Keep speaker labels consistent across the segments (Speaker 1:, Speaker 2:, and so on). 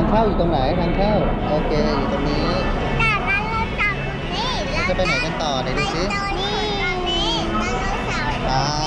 Speaker 1: างเข้าอยู่ตรงไหนทางเข้าโอเคอยู่ตรงนี้
Speaker 2: จากนั้นเราจับนี่แล้ว
Speaker 1: จะไปไหนกันต่อไหนดูซิ
Speaker 2: นี่นี่ไดโนเสาร์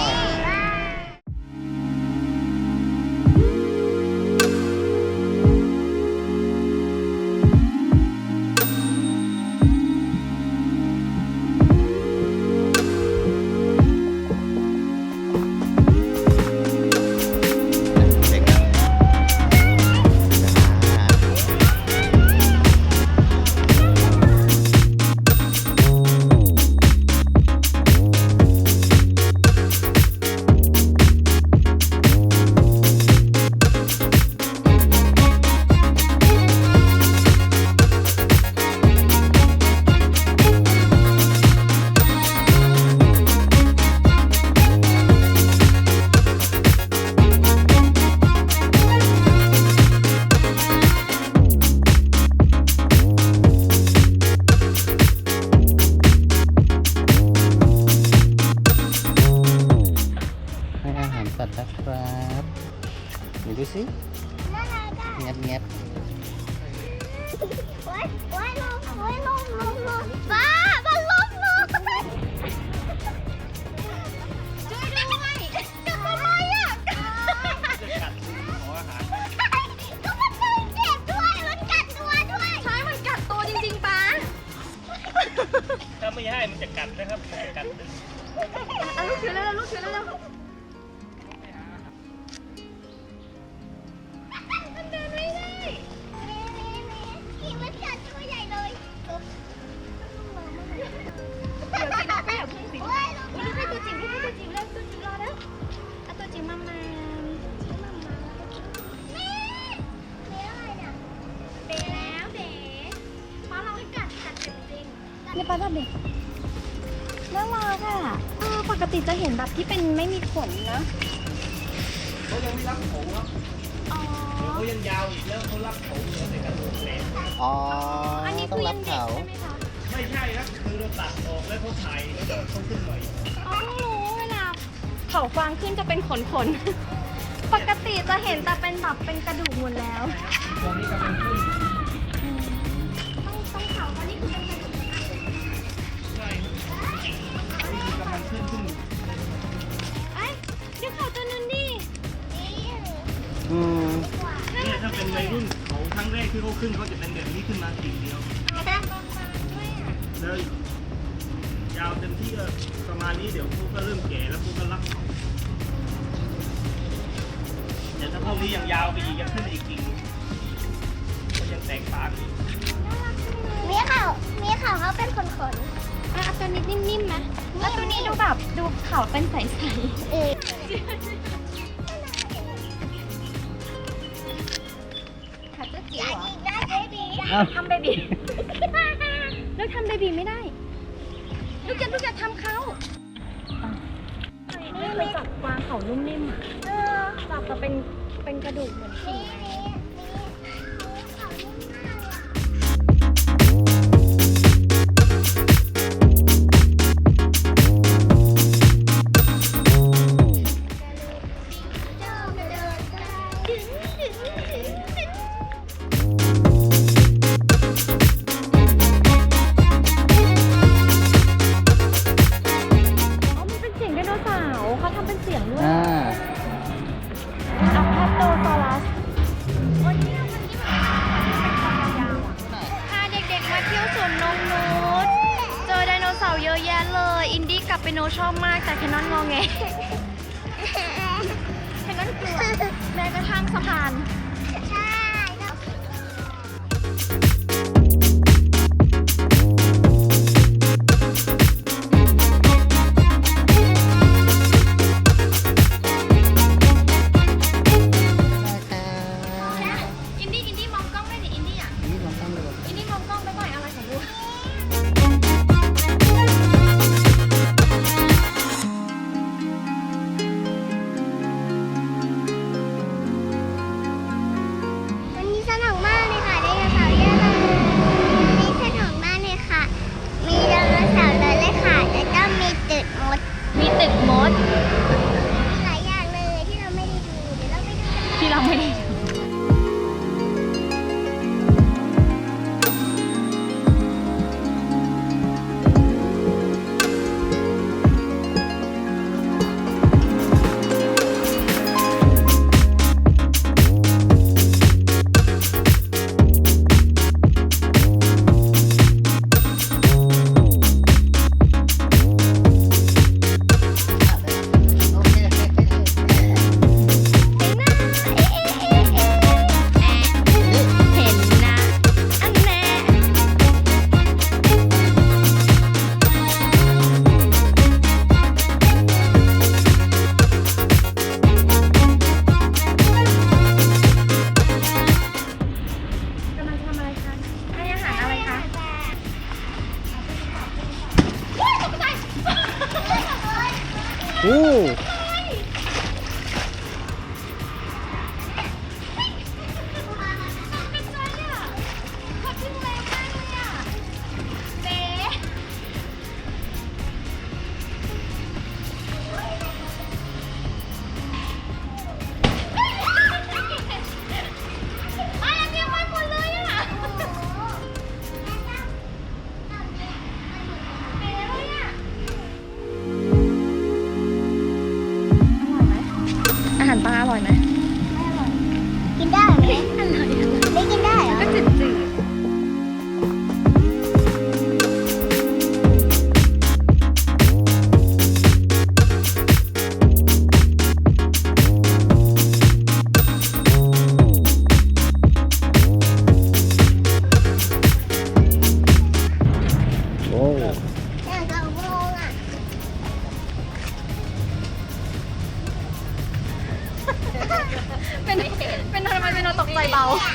Speaker 1: ไป ให้อาหารสัตว์นะครับไหนดูซิเงียบเงียบ
Speaker 2: โอ๊ยโอ๊ยลงโอ๊ยลงบ้ามันลงช่วยด้วยจับทำไมอ่ะก็มันเดินเจ็บด้วยมันกัดตัวด้วยใช่มันกัดตัวจริงๆป้า
Speaker 3: ถ้าไม่ให้มันจะกัดนะครับมันจะกัด
Speaker 2: ลูกถือแล้วลูกถือแล้วมันเดินไม่ได้ขี่มันกัดตัวใหญ่เลยเดี๋ยวสิน้องแป้งเพิ่งสิลูกให้ตัวจริงเร็วตัวจริงรอแล้วเอาตัวจริงมาแม่อะไรเนี่ยเบแล้วเบป้าเราให้กัดเจ็บจริง
Speaker 4: นี่ป้าแบบเด็กน่ารักอ่ะปกติจะเห็นแบบที่เป็นไม่มีขนนะ
Speaker 3: เขายังไม่รับผมครับเดี๋ยวเขายังยาวอีกแล้วเขารับผมเลยในกระดูกแหลม
Speaker 1: อ๋อ
Speaker 4: อันนี้
Speaker 1: ต้อ
Speaker 4: คื
Speaker 1: ง
Speaker 4: อ
Speaker 1: รั
Speaker 4: ยั
Speaker 1: บ
Speaker 4: งเด็ก
Speaker 1: เขา
Speaker 4: ใช่ไหมคะ
Speaker 3: ไม่ใช่ครับคือเราตัดออกแล้วเขาถ่ายแล้วก็เขาขึ้นหน่อย
Speaker 4: อ๋อเพิ่งรู้เวลาเขาฟางขึ้นจะเป็นขนปกติจะเห็นแต่เป็นแบบเป็นกระดูกหมดแล้ว
Speaker 3: ตอนนี้กำลังขึ้น
Speaker 4: ต้องเขาตอนนี้คือเป็นกระดูก
Speaker 3: ใช่กำลังขึ้น
Speaker 4: เอ้ยเดี๋ยวเขาตัวนั้นดิ
Speaker 1: อืม
Speaker 3: เนี่ยถ้าเป็นวัยรุ่นเขาครั้งแรกที่เขาขึ้นเขาจะเป็นแบบนี้ขึ้นมาสิ่งเดียวแล้วยาวเต็มที่ก็ประมาณนี้เดี๋ยวพวกก็เริ่มแก่แล้วพวกก็รับเขาเดี๋ยวถ้าพวกนี้ยังยาวไปอีกยังขึ้นอีกกิ่งก็ยังแตกปากอีก
Speaker 2: มีเขาเขาเป็นขน
Speaker 4: เอาตัวนี้นิ่มๆไหมแล้วตัวนี้ดูแบบดูเขาเป็นใส
Speaker 2: เออ
Speaker 4: ๆขาจะจิ๋
Speaker 2: อยาว ก
Speaker 4: เหรอ
Speaker 2: อีกนะเบบี
Speaker 1: อ้าว
Speaker 4: ทำเบบีลูกทำเบบีไม่ได้ลูกอย่าทำเขาไม่เคยจับกวางเขานุ่มนิ่มอ่ะจับแต่เป็นกระดูกเหมือนขิง
Speaker 2: เขานุ่มมากเลย
Speaker 4: อ๋อมันเป็นเสียงไดโนเสาร์เขาทำเป็นเสียงด้วย
Speaker 1: อ่า
Speaker 4: อัพแพตโตซอรัสวันนี้เราเป็นที่แบบยาวๆพาเด็กๆมาเที่ยวสวนนงนูชเจอไดโนเสาร์เยอะแยะเลย อินดี้กับเปโนชอบมากแต่แคนนอนงอแงแคนนอนกลัวแม้กระทั่งสะพาน
Speaker 2: ใช่
Speaker 4: อินดี้มองกล้องได้ดิอินดี้อ่ะ
Speaker 1: นี่ลองตั้งดู
Speaker 4: อินดี้มองกล้องไปบ่อยอะไรของลูก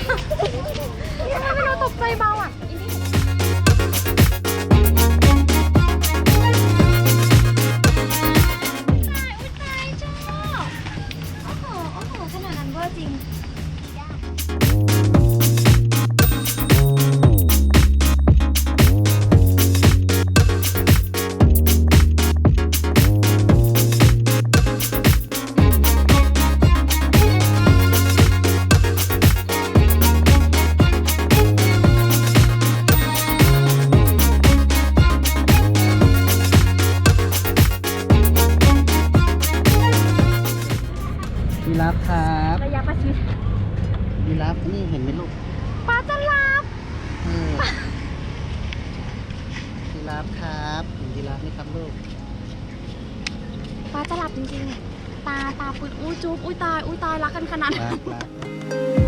Speaker 4: ทำไมไม่รู้ตกใจเบาอ่ะตายชอบโอ้โหขนาดนั้นเวอร์จริง
Speaker 1: ยีราฟครับ
Speaker 4: ระยะประชิด
Speaker 1: ยีราฟนี่เห็นไหมลูก
Speaker 4: ปลาจะหลับ
Speaker 1: ยีราฟครับเห็นยีราฟไหมครับลูก
Speaker 4: ปลาจะหลับจริงๆ ตาฟื้นอุ้ยจุ๊บอุ้ยตายรักกันขนาดนั้น
Speaker 1: รัก